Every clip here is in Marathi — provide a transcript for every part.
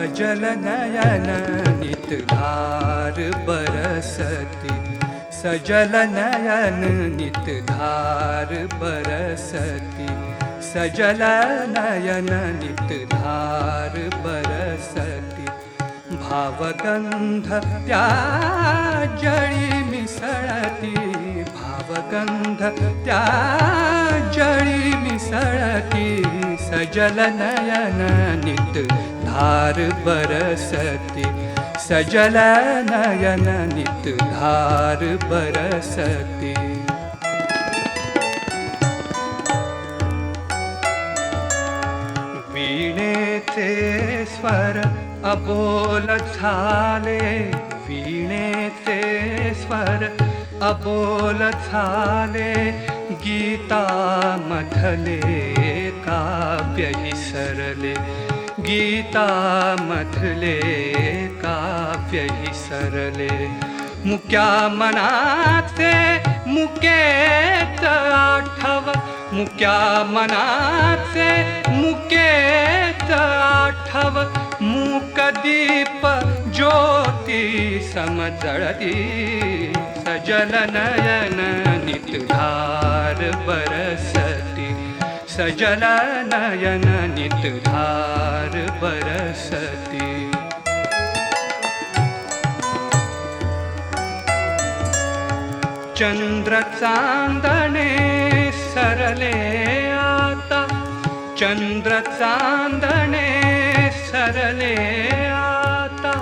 सजल नयन नित धार बरसती, सजल नयन नित धार बरसती, सजल नयन नित धार बरसती। भावगंध त्या जळी मिसळती, भावगंध त्या जळी मिसळती, सजल नयन नित धार बरसती, सजल नयन नित धार बरसती। वीणेचे स्वर अबोल झाले, वीणेचे स्वर अबोल झाले, गीतामधले काव्य विसरले, गीतामधले काव्य विसरले। मुक्या मनाचे मुकेत आठव, मुक्या मनाचे मुकेत आठव, मूक दीप ज्योती समजळती, सजल नयन नित धार बरसती, सजल नयन नित धार बरसती। चंद्र चांदणे सरले आता, चंद्र चांदणे सरले आता,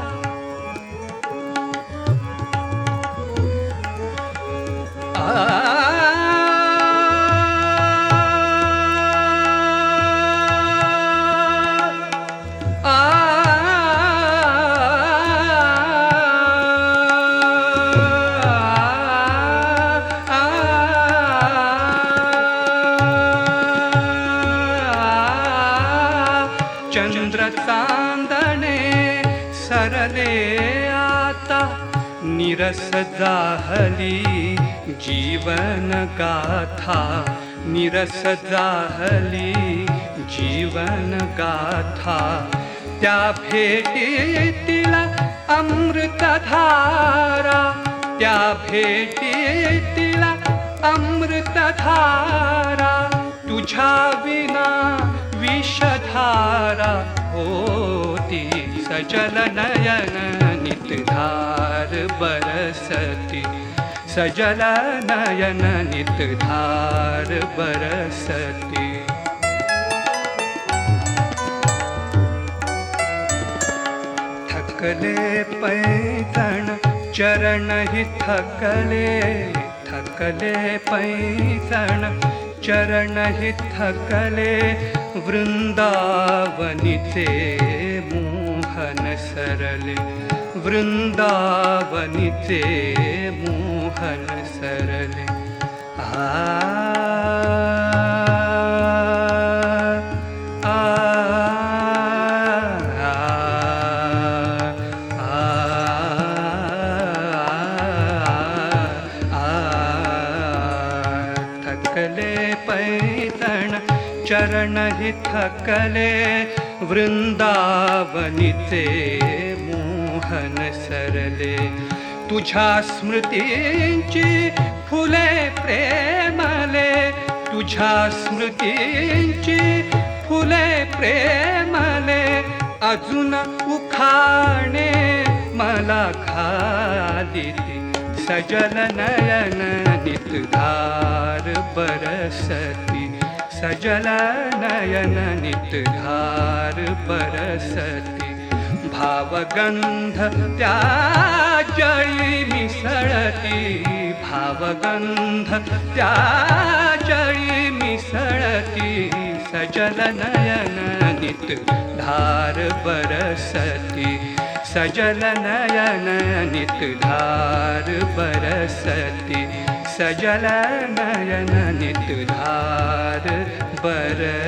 चंद्र चांदणे सरले आता, निरस जाहली जीवन गाथा, निरस जाहली जीवन गाथा, त्या भेटीतील अमृतधारा, त्या भेटीतील अमृतधारा, तुझ्या विना विषधारा होती, सजल नयन नित धार बरसती, सजल नयन नित धार बरसती। थकले पैंजण चरण ही थकले, थकले पैंजण चरण ही थकले, वृंदावनीचे मोहन सरले, वृंदावनीचे मोहन सरले। थकले पैंजण चरण ही थकले, वृंदावनीचे मोहन सरले। तुझ्या स्मृतींची फुले प्रेमले, तुझ्या स्मृतींची फुले प्रेमले, अजून उखाणे मला घालिती, सजल नयन नित धार बरसती, सजल नयन नित धार बरसती। भावगंध त्या जळी मिसळती, भावगंध त्या जळी मिसळती, सजल नयन नित धार बरसती, सजल नयन नित धार बरसती, सजल नयन नित धार बरसती।